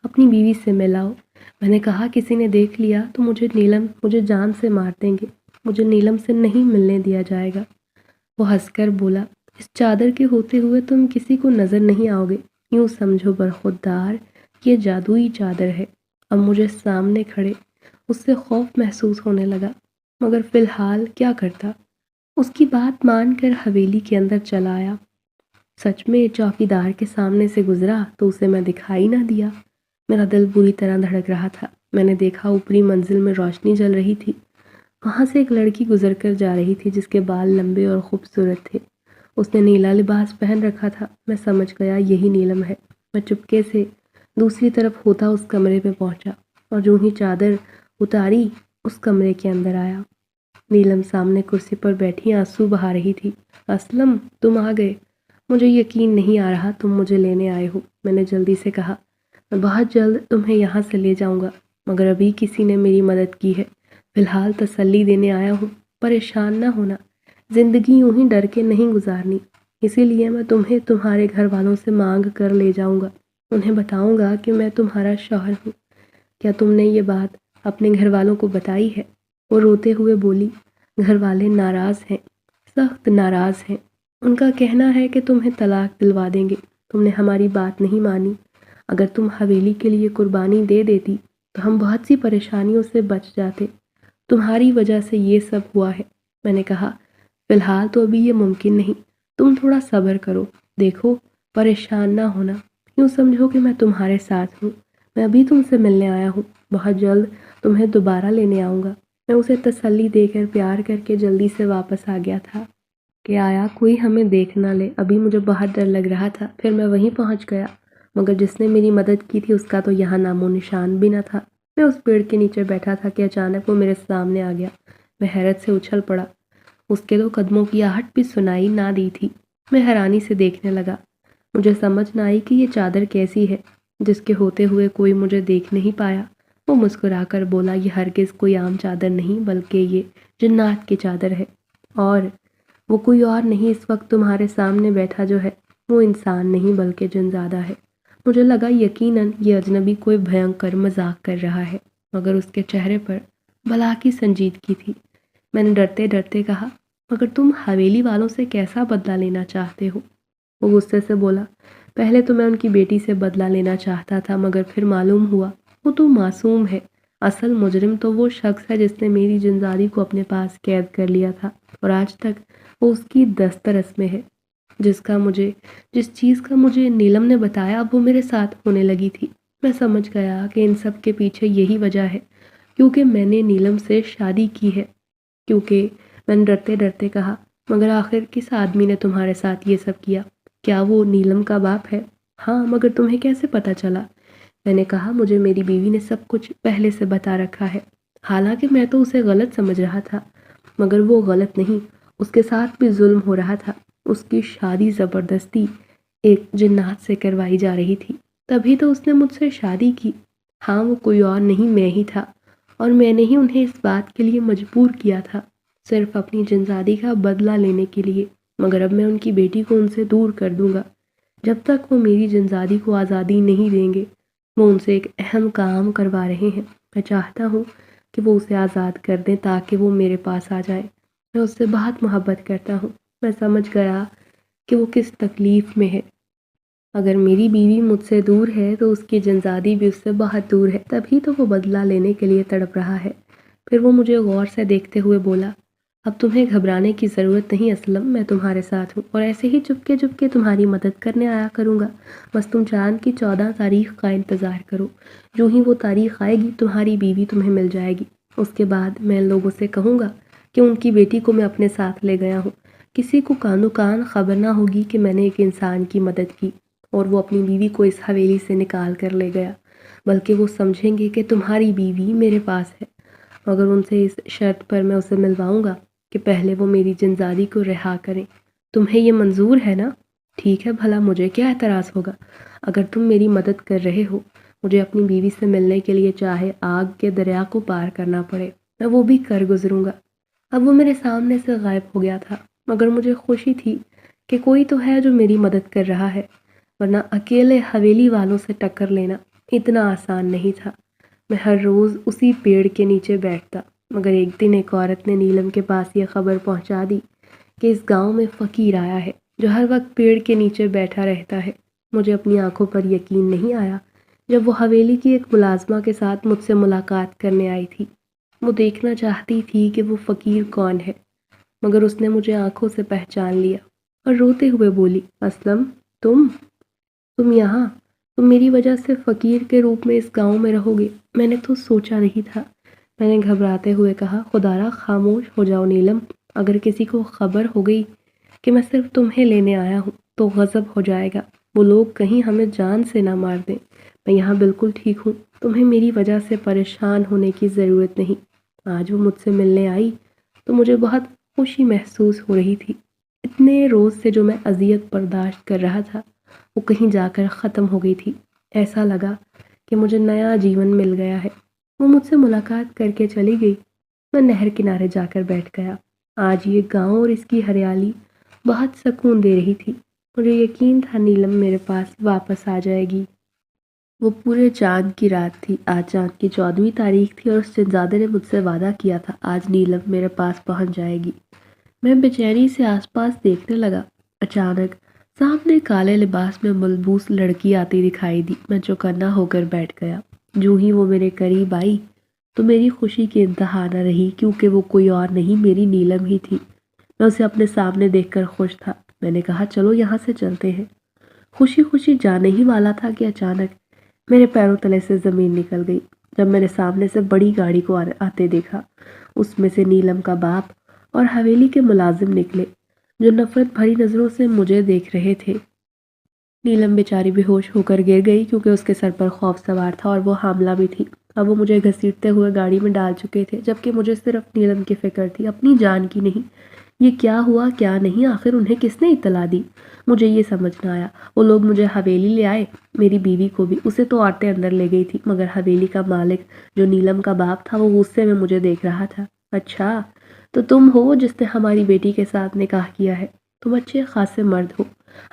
اپنی بیوی سے ملاؤ۔ میں نے کہا، کسی نے دیکھ لیا تو مجھے جان سے مار دیں گے، مجھے نیلم سے نہیں ملنے دیا جائے گا۔ وہ ہنس کر بولا، اس چادر کے ہوتے ہوئے تم کسی کو نظر نہیں آؤ گے، یوں سمجھو برخودار یہ جادوئی چادر ہے۔ اب مجھے سامنے کھڑے اس سے خوف محسوس ہونے لگا، مگر فی الحال کیا کرتا؟ اس کی بات مان کر حویلی کے اندر چلا آیا۔ سچ میں چوکیدار کے سامنے سے گزرا تو اسے میں دکھائی نہ دیا۔ میرا دل بری طرح دھڑک رہا تھا۔ میں نے دیکھا اوپری منزل میں روشنی جل رہی تھی۔ وہاں سے ایک لڑکی گزر کر جا رہی تھی جس کے بال لمبے اور خوبصورت تھے۔ اس نے نیلا لباس پہن رکھا تھا۔ میں سمجھ گیا یہی نیلم ہے۔ میں چپکے سے دوسری طرف ہوتا اس کمرے پہ پہنچا اور جو ہی چادر اتاری اس کمرے کے اندر آیا۔ نیلم سامنے کرسی پر بیٹھی آنسو بہا رہی تھی۔ اسلم، تم آ گئے۔ مجھے یقین نہیں آ رہا تم مجھے لینے آئے ہو۔ میں نے جلدی سے کہا، میں بہت جلد تمہیں یہاں سے لے جاؤں گا، مگر ابھی کسی نے میری مدد کی ہے۔ فی الحال تسلی دینے آیا ہوں۔ پریشان نہ ہونا، زندگی یوں ہی ڈر کے نہیں گزارنی، اسی لیے میں تمہیں تمہارے گھر والوں سے مانگ کر لے جاؤں گا۔ انہیں بتاؤں گا کہ میں تمہارا شوہر ہوں۔ کیا تم نے یہ بات اپنے گھر والوں کو بتائی ہے؟ وہ روتے ہوئے بولی، گھر والے ناراض ہیں، سخت ناراض ہیں۔ ان کا کہنا ہے کہ تمہیں طلاق دلوا دیں گے۔ تم نے ہماری بات نہیں مانی۔ اگر تم حویلی کے لیے قربانی دے دیتی تو ہم بہت سی پریشانیوں سے بچ جاتے۔ تمہاری وجہ سے یہ سب ہوا ہے۔ میں نے کہا، فی الحال تو ابھی یہ ممکن نہیں، تم تھوڑا صبر کرو۔ دیکھو، پریشان نہ ہونا، یوں سمجھو کہ میں تمہارے ساتھ ہوں۔ میں ابھی تم سے ملنے آیا ہوں، بہت جلد تمہیں دوبارہ لینے آؤں گا۔ میں اسے تسلی دے کر پیار کر کے جلدی سے واپس آ گیا تھا کہ آیا کوئی ہمیں دیکھ نہ لے۔ ابھی مجھے بہت ڈر لگ رہا تھا۔ پھر میں وہیں پہنچ گیا، مگر جس نے میری مدد کی تھی اس کا تو یہاں نام و نشان بھی نہ تھا۔ میں اس پیڑ کے نیچے بیٹھا تھا کہ اچانک وہ میرے سامنے آ گیا۔ میں حیرت سے اچھل پڑا۔ اس کے تو قدموں کی آہٹ بھی سنائی نہ دی تھی۔ میں حیرانی سے دیکھنے لگا۔ مجھے سمجھ نہ آئی کہ یہ چادر کیسی ہے جس کے ہوتے ہوئے کوئی مجھے دیکھ نہیں پایا۔ وہ مسکرا کر بولا، یہ ہرگز کوئی عام چادر نہیں بلکہ یہ جنات کی چادر ہے، اور وہ کوئی اور نہیں، اس وقت تمہارے سامنے بیٹھا جو ہے وہ انسان نہیں بلکہ جن زادہ ہے۔ مجھے لگا یقیناً یہ اجنبی کوئی بھینکر مذاق کر رہا ہے، مگر اس کے چہرے پر بلا کی سنجیدگی تھی۔ میں نے ڈرتے ڈرتے کہا، مگر تم حویلی والوں سے کیسا بدلہ لینا چاہتے ہو؟ وہ غصے سے بولا، پہلے تو میں ان کی بیٹی سے بدلہ لینا چاہتا تھا، مگر پھر معلوم ہوا وہ تو معصوم ہے۔ اصل مجرم تو وہ شخص ہے جس نے میری جنزادی کو اپنے پاس قید کر لیا تھا، اور آج تک وہ اس کی دسترس میں ہے۔ جس چیز کا مجھے نیلم نے بتایا اب وہ میرے ساتھ ہونے لگی تھی۔ میں سمجھ گیا کہ ان سب کے پیچھے یہی وجہ ہے، کیونکہ میں نے نیلم سے شادی کی ہے۔ میں نے ڈرتے ڈرتے کہا، مگر آخر کس آدمی نے تمہارے ساتھ یہ سب کیا؟ کیا وہ نیلم کا باپ ہے؟ ہاں، مگر تمہیں کیسے پتا چلا؟ میں نے کہا، مجھے میری بیوی نے سب کچھ پہلے سے بتا رکھا ہے۔ حالانکہ میں تو اسے غلط سمجھ رہا تھا، مگر وہ غلط نہیں، اس کے ساتھ بھی ظلم ہو رہا تھا۔ اس کی شادی زبردستی ایک جنات سے کروائی جا رہی تھی، تبھی تو اس نے مجھ سے شادی کی۔ ہاں، وہ کوئی اور نہیں، میں ہی تھا، اور میں نے ہی انہیں اس بات کے لیے مجبور کیا تھا، صرف اپنی جنزادی کا بدلہ لینے کے لیے۔ مگر اب میں ان کی بیٹی کو ان سے دور کر دوں گا۔ جب تک وہ میری جنزادی کو آزادی نہیں دیں گے، وہ ان سے ایک اہم کام کروا رہے ہیں۔ میں چاہتا ہوں کہ وہ اسے آزاد کر دیں تاکہ وہ میرے پاس آ جائے۔ میں اس سے بہت محبت کرتا ہوں۔ میں سمجھ گیا کہ وہ کس تکلیف میں ہے۔ اگر میری بیوی مجھ سے دور ہے تو اس کی جنزادی بھی اس سے بہت دور ہے، تبھی تو وہ بدلہ لینے کے لیے تڑپ رہا ہے۔ پھر وہ مجھے غور سے دیکھتے ہوئے بولا، اب تمہیں گھبرانے کی ضرورت نہیں اسلم، میں تمہارے ساتھ ہوں، اور ایسے ہی چپکے چپکے تمہاری مدد کرنے آیا کروں گا۔ بس تم چاند کی 14 تاریخ کا انتظار کرو۔ جو ہی وہ تاریخ آئے گی تمہاری بیوی تمہیں مل جائے گی۔ اس کے بعد میں ان لوگوں سے کہوں گا کہ ان کی بیٹی کو میں اپنے ساتھ لے گیا ہوں۔ کسی کو کانو کان خبر نہ ہوگی کہ میں نے ایک انسان کی مدد کی اور وہ اپنی بیوی کو اس حویلی سے نکال کر لے گیا، بلکہ وہ سمجھیں گے کہ تمہاری بیوی میرے پاس ہے، مگر ان سے اس شرط پر میں اسے ملواؤں گا کہ پہلے وہ میری جنزادی کو رہا کریں۔ تمہیں یہ منظور ہے نا؟ ٹھیک ہے، بھلا مجھے کیا اعتراض ہوگا؟ اگر تم میری مدد کر رہے ہو، مجھے اپنی بیوی سے ملنے کے لیے چاہے آگ کے دریا کو پار کرنا پڑے، میں وہ بھی کر گزروں گا۔ اب وہ میرے سامنے سے غائب ہو گیا تھا، مگر مجھے خوشی تھی کہ کوئی تو ہے جو میری مدد کر رہا ہے، ورنہ اکیلے حویلی والوں سے ٹکر لینا اتنا آسان نہیں تھا۔ میں ہر روز اسی پیڑ کے نیچے بیٹھتا، مگر ایک دن ایک عورت نے نیلم کے پاس یہ خبر پہنچا دی کہ اس گاؤں میں فقیر آیا ہے جو ہر وقت پیڑ کے نیچے بیٹھا رہتا ہے۔ مجھے اپنی آنکھوں پر یقین نہیں آیا جب وہ حویلی کی ایک ملازمہ کے ساتھ مجھ سے ملاقات کرنے آئی تھی۔ وہ دیکھنا چاہتی تھی کہ وہ فقیر کون ہے، مگر اس نے مجھے آنکھوں سے پہچان لیا اور روتے ہوئے بولی، اسلم، تم یہاں، تم میری وجہ سے فقیر کے روپ میں اس گاؤں میں رہو گے۔ میں نے تو سوچا نہیں تھا۔ میں نے گھبراتے ہوئے کہا، خدارا خاموش ہو جاؤ نیلم، اگر کسی کو خبر ہو گئی کہ میں صرف تمہیں لینے آیا ہوں تو غضب ہو جائے گا، وہ لوگ کہیں ہمیں جان سے نہ مار دیں۔ میں یہاں بالکل ٹھیک ہوں، تمہیں میری وجہ سے پریشان ہونے کی ضرورت نہیں۔ آج وہ مجھ سے ملنے آئی تو مجھے بہت خوشی محسوس ہو رہی تھی۔ اتنے روز سے جو میں اذیت برداشت کر رہا تھا وہ کہیں جا کر ختم ہو گئی تھی۔ ایسا لگا کہ مجھے نیا جیون مل گیا ہے۔ وہ مجھ سے ملاقات کر کے چلی گئی۔ میں نہر کنارے جا کر بیٹھ گیا۔ آج یہ گاؤں اور اس کی ہریالی بہت سکون دے رہی تھی۔ مجھے یقین تھا نیلم میرے پاس واپس آ جائے گی۔ وہ پورے چاند کی رات تھی۔ آج چاند کی 14ویں تاریخ تھی اور اس شہزادے نے مجھ سے وعدہ کیا تھا آج نیلم میرے پاس پہنچ جائے گی۔ میں بے چینی سے آس پاس دیکھنے لگا۔ اچانک سامنے کالے لباس میں ملبوس لڑکی آتی دکھائی دی۔ میں چوکنا ہو کر بیٹھ گیا۔ جو ہی وہ میرے قریب آئی تو میری خوشی کی انتہا نہ رہی، کیونکہ وہ کوئی اور نہیں، میری نیلم ہی تھی۔ میں اسے اپنے سامنے دیکھ کر خوش تھا۔ میں نے کہا، چلو یہاں سے چلتے ہیں۔ خوشی خوشی جانے ہی والا تھا کہ اچانک میرے پیروں تلے سے زمین نکل گئی۔ جب میں نے سامنے سے بڑی گاڑی کو آتے دیکھا، اس میں سے نیلم کا باپ اور حویلی کے ملازم نکلے، جو نفرت بھری نظروں سے مجھے دیکھ رہے تھے۔ نیلم بیچاری بے ہوش ہو کر گر گئی، کیونکہ اس کے سر پر خوف سوار تھا اور وہ حاملہ بھی تھی۔ اب وہ مجھے گھسیٹتے ہوئے گاڑی میں ڈال چکے تھے، جبکہ مجھے صرف نیلم کی فکر تھی، اپنی جان کی نہیں۔ یہ کیا ہوا کیا نہیں، آخر انہیں کس نے اطلاع دی؟ مجھے یہ سمجھ نہ آیا۔ وہ لوگ مجھے حویلی لے آئے، میری بیوی کو بھی۔ اسے تو عورتیں اندر لے گئی تھی، مگر حویلی کا مالک جو نیلم کا باپ تھا وہ غصے میں مجھے دیکھ رہا تھا۔ اچھا، تو تم ہو جس نے ہماری بیٹی کے ساتھ نکاح کیا ہے؟ تم اچھے خاصے مرد ہو۔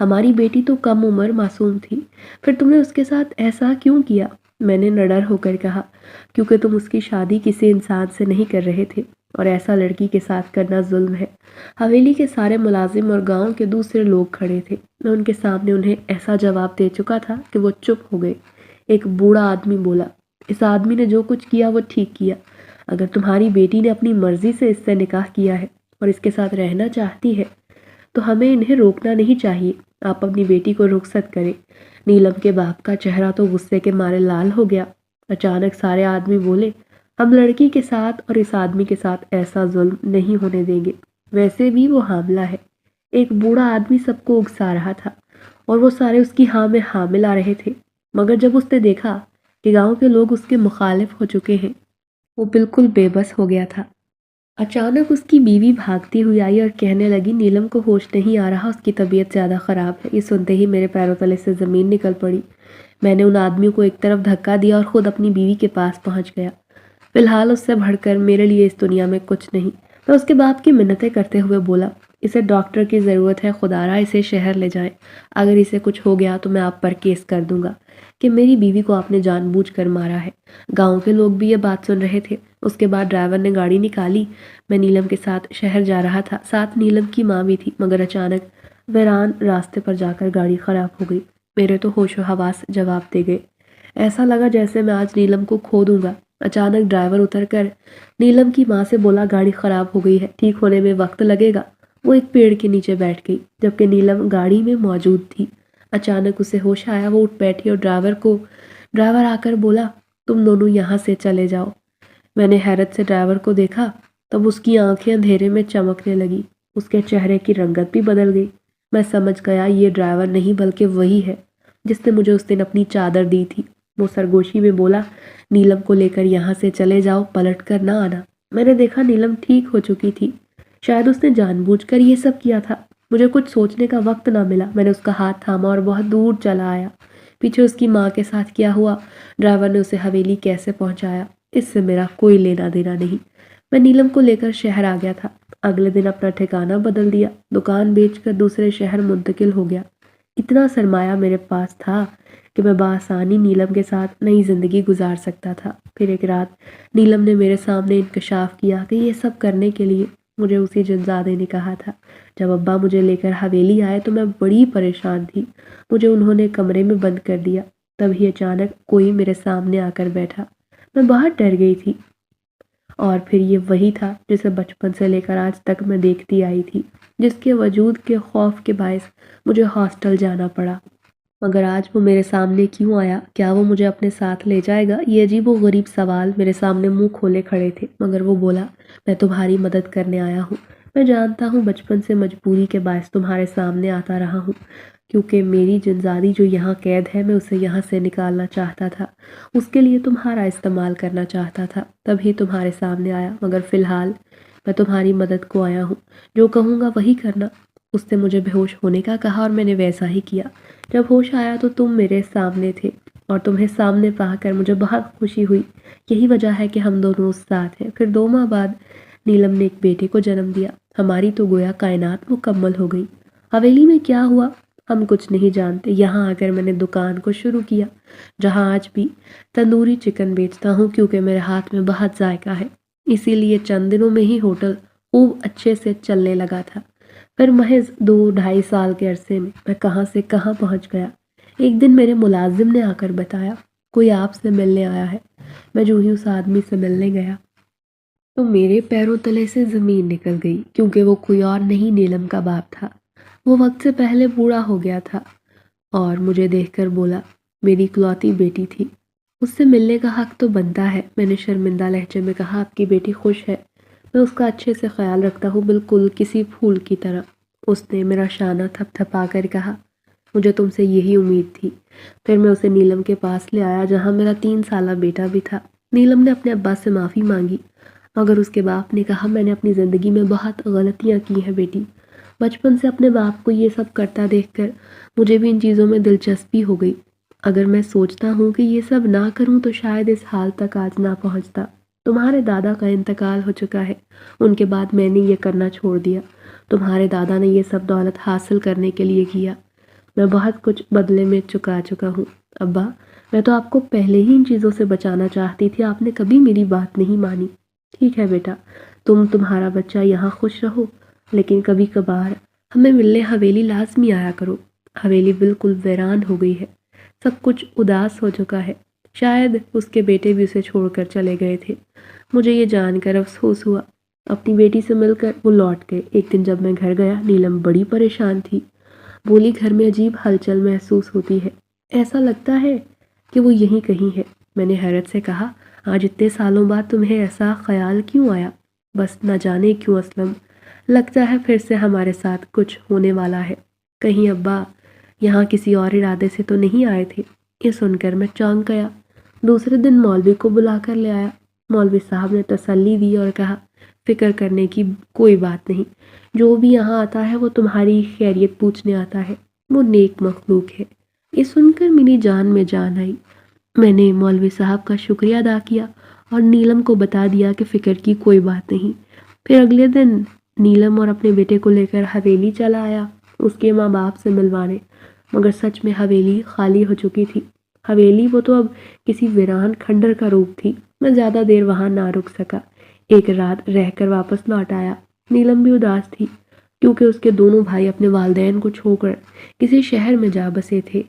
ہماری بیٹی تو کم عمر معصوم تھی، پھر تم نے اس کے ساتھ ایسا کیوں کیا؟ میں نے نڈر ہو کر کہا، کیونکہ تم اس کی شادی کسی انسان سے نہیں کر رہے تھے، اور ایسا لڑکی کے ساتھ کرنا ظلم ہے۔ حویلی کے سارے ملازم اور گاؤں کے دوسرے لوگ کھڑے تھے۔ میں ان کے سامنے انہیں ایسا جواب دے چکا تھا کہ وہ چپ ہو گئے۔ ایک بوڑھا آدمی بولا، اس آدمی نے جو کچھ کیا وہ ٹھیک کیا۔ اگر تمہاری بیٹی نے اپنی مرضی سے اس سے نکاح کیا ہے اور اس کے ساتھ رہنا چاہتی ہے تو ہمیں انہیں روکنا نہیں چاہیے۔ آپ اپنی بیٹی کو رخصت کریں۔ نیلم کے باپ کا چہرہ تو غصے کے مارے لال ہو گیا۔ اچانک سارے آدمی بولے، ہم لڑکی کے ساتھ اور اس آدمی کے ساتھ ایسا ظلم نہیں ہونے دیں گے، ویسے بھی وہ حاملہ ہے۔ ایک بوڑھا آدمی سب کو اکسا رہا تھا اور وہ سارے اس کی ہاں میں حامل آ رہے تھے، مگر جب اس نے دیکھا کہ گاؤں کے لوگ اس کے مخالف ہو چکے ہیں، وہ بالکل بے بس ہو گیا تھا۔ اچانک اس کی بیوی بھاگتی ہوئی آئی اور کہنے لگی، نیلم کو ہوش نہیں آ رہا، اس کی طبیعت زیادہ خراب ہے۔ یہ سنتے ہی میرے پیروں تلے سے زمین نکل پڑی۔ میں نے ان آدمیوں کو ایک طرف دھکا دیا اور خود اپنی بیوی کے پاس پہنچ گیا۔ فی الحال اس سے بڑھ کر میرے لیے اس دنیا میں کچھ نہیں۔ میں اس کے باپ کی منتیں کرتے ہوئے بولا، اسے ڈاکٹر کی ضرورت ہے، خدارا اسے شہر لے جائیں۔ اگر اسے کچھ ہو گیا تو میں آپ پر کیس کر دوں گا کہ میری بیوی کو آپ نے جان بوجھ کر مارا ہے۔ گاؤں کے لوگ بھی یہ بات سن رہے تھے۔ اس کے بعد ڈرائیور نے گاڑی نکالی۔ میں نیلم کے ساتھ شہر جا رہا تھا، ساتھ نیلم کی ماں بھی تھی، مگر اچانک ویران راستے پر جا کر گاڑی خراب ہو گئی۔ میرے تو ہوش و حواس جواب دے گئے۔ ایسا لگا جیسے میں آج نیلم کو کھو دوں گا۔ اچانک ڈرائیور اتر کر نیلم کی ماں سے بولا، گاڑی خراب ہو گئی ہے، ٹھیک ہونے میں وقت لگے گا۔ وہ ایک پیڑ کے نیچے بیٹھ گئی، جبکہ نیلم گاڑی میں موجود تھی۔ اچانک اسے ہوش آیا، وہ اٹھ بیٹھی اور ڈرائیور آ کر بولا، تم دونوں یہاں سے چلے جاؤ۔ میں نے حیرت سے ڈرائیور کو دیکھا، تب اس کی آنکھیں اندھیرے میں چمکنے لگی، اس کے چہرے کی رنگت بھی بدل گئی۔ میں سمجھ گیا یہ ڈرائیور نہیں بلکہ وہی ہے جس نے مجھے اس دن اپنی چادر دی تھی۔ وہ سرگوشی میں بولا، نیلم کو لے کر یہاں سے چلے جاؤ، پلٹ کر نہ آنا۔ میں نے دیکھا نیلم ٹھیک ہو چکی تھی، شاید اس نے جان بوجھ کر یہ سب کیا تھا۔ مجھے کچھ سوچنے کا وقت نہ ملا، میں نے اس کا ہاتھ تھاما اور بہت دور چلا آیا۔ پیچھے اس کی ماں کے ساتھ کیا ہوا، ڈرائیور نے اسے حویلی کیسے پہنچایا، اس سے میرا کوئی لینا دینا نہیں۔ میں نیلم کو لے کر شہر آ گیا تھا۔ اگلے دن اپنا ٹھکانہ بدل دیا، دکان بیچ کر دوسرے شہر منتقل ہو گیا۔ اتنا سرمایہ میرے پاس تھا کہ میں بآسانی نیلم کے ساتھ نئی زندگی گزار سکتا تھا۔ پھر ایک رات نیلم نے میرے سامنے انکشاف کیا کہ یہ سب کرنے کے لیے مجھے اسی جنزادے نے کہا تھا۔ جب ابا مجھے لے کر حویلی آئے تو میں بڑی پریشان تھی۔ مجھے انہوں نے کمرے میں بند کر دیا۔ تبھی اچانک کوئی میرے سامنے آ کر بیٹھا۔ میں بہت ڈر گئی تھی، اور پھر یہ وہی تھا جسے بچپن سے لے کر آج تک میں دیکھتی آئی تھی، جس کے وجود کے خوف کے باعث مجھے ہاسٹل جانا پڑا۔ مگر آج وہ میرے سامنے کیوں آیا؟ کیا وہ مجھے اپنے ساتھ لے جائے گا؟ یہ عجیب و غریب سوال میرے سامنے منہ کھولے کھڑے تھے، مگر وہ بولا، میں تمہاری مدد کرنے آیا ہوں۔ میں جانتا ہوں بچپن سے مجبوری کے باعث تمہارے سامنے آتا رہا ہوں، کیونکہ میری جنزادی جو یہاں قید ہے میں اسے یہاں سے نکالنا چاہتا تھا، اس کے لیے تمہارا استعمال کرنا چاہتا تھا، تبھی تمہارے سامنے آیا۔ مگر فی الحال میں تمہاری مدد کو آیا ہوں، جو کہوں گا وہی کرنا۔ اس نے مجھے بے ہوش ہونے کا کہا اور میں نے ویسا ہی کیا۔ جب ہوش آیا تو تم میرے سامنے تھے، اور تمہیں سامنے پا کر مجھے بہت خوشی ہوئی۔ یہی وجہ ہے کہ ہم دونوں ساتھ ہیں۔ پھر 2 ماہ بعد نیلم نے ایک بیٹے کو جنم دیا۔ ہماری تو گویا کائنات مکمل ہو گئی۔ حویلی میں کیا ہوا ہم کچھ نہیں جانتے۔ یہاں آ کر میں نے دکان کو شروع کیا، جہاں آج بھی تندوری چکن بیچتا ہوں، کیونکہ میرے ہاتھ میں بہت ذائقہ ہے۔ اسی لیے چند دنوں میں ہی ہوٹل خوب اچھے سے چلنے لگا تھا۔ پھر محض 2-2.5 سال کے عرصے میں کہاں سے کہاں پہنچ گیا۔ ایک دن میرے ملازم نے آ کر بتایا، کوئی آپ سے ملنے آیا ہے۔ میں جو ہی اس آدمی سے ملنے گیا تو میرے پیروں تلے سے زمین نکل گئی، کیونکہ وہ کوئی اور نہیں نیلم کا باپ تھا۔ وہ وقت سے پہلے بوڑھا ہو گیا تھا اور مجھے دیکھ کر بولا، میری اکلوتی بیٹی تھی، اس سے ملنے کا حق تو بنتا ہے۔ میں نے شرمندہ لہجے میں کہا، آپ کی بیٹی خوش ہے، میں اس کا اچھے سے خیال رکھتا ہوں، بالکل کسی پھول کی طرح۔ اس نے میرا شانہ تھپ تھپا کر کہا، مجھے تم سے یہی امید تھی۔ پھر میں اسے نیلم کے پاس لے آیا، جہاں میرا 3 سالہ بیٹا بھی تھا۔ نیلم نے اپنے ابا سے معافی مانگی، مگر اس کے باپ نے کہا، میں نے اپنی زندگی میں بہت غلطیاں کی ہیں بیٹی۔ بچپن سے اپنے باپ کو یہ سب کرتا دیکھ کر مجھے بھی ان چیزوں میں دلچسپی ہو گئی۔ اگر میں سوچتا ہوں کہ یہ سب نہ کروں تو شاید اس حال تک آج نہ پہنچتا۔ تمہارے دادا کا انتقال ہو چکا ہے، ان کے بعد میں نے یہ کرنا چھوڑ دیا۔ تمہارے دادا نے یہ سب دولت حاصل کرنے کے لیے کیا، میں بہت کچھ بدلے میں چکا چکا ہوں۔ ابا، میں تو آپ کو پہلے ہی ان چیزوں سے بچانا چاہتی تھی، آپ نے کبھی میری بات نہیں مانی۔ ٹھیک ہے بیٹا، تمہارا بچہ یہاں خوش رہو، لیکن کبھی کبھار ہمیں ملنے حویلی لازمی آیا کرو۔ حویلی بالکل ویران ہو گئی ہے، سب کچھ اداس ہو چکا ہے۔ شاید اس کے بیٹے بھی اسے چھوڑ کر چلے گئے تھے۔ مجھے یہ جان کر افسوس ہوا۔ اپنی بیٹی سے مل کر وہ لوٹ گئے۔ ایک دن جب میں گھر گیا، نیلم بڑی پریشان تھی۔ بولی، گھر میں عجیب ہلچل محسوس ہوتی ہے، ایسا لگتا ہے کہ وہ یہیں کہیں ہے۔ میں نے حیرت سے کہا، آج اتنے سالوں بعد تمہیں ایسا خیال کیوں آیا؟ بس نہ جانے کیوں اسلم، لگتا ہے پھر سے ہمارے ساتھ کچھ ہونے والا ہے۔ کہیں ابا یہاں کسی اور ارادے سے تو نہیں آئے تھے؟ یہ سن کر میں چونک گیا۔ دوسرے دن مولوی کو بلا کر لے آیا۔ مولوی صاحب نے تسلی دی اور کہا، فکر کرنے کی کوئی بات نہیں، جو بھی یہاں آتا ہے وہ تمہاری خیریت پوچھنے آتا ہے، وہ نیک مخلوق ہے۔ یہ سن کر میری جان میں جان آئی۔ میں نے مولوی صاحب کا شکریہ ادا کیا اور نیلم کو بتا دیا کہ فکر کی کوئی بات نہیں۔ پھر اگلے دن نیلم اور اپنے بیٹے کو لے کر حویلی چلا آیا، اس کے ماں باپ سے ملوانے۔ مگر سچ میں حویلی خالی ہو چکی تھی۔ حویلی وہ تو اب کسی ویران کھنڈر کا روپ تھی۔ میں زیادہ دیر وہاں نہ رک سکا، ایک رات رہ کر واپس لوٹ آیا۔ نیلم بھی اداس تھی، کیونکہ اس کے دونوں بھائی اپنے والدین کو چھوڑ کر کسی شہر میں جا بسے تھے۔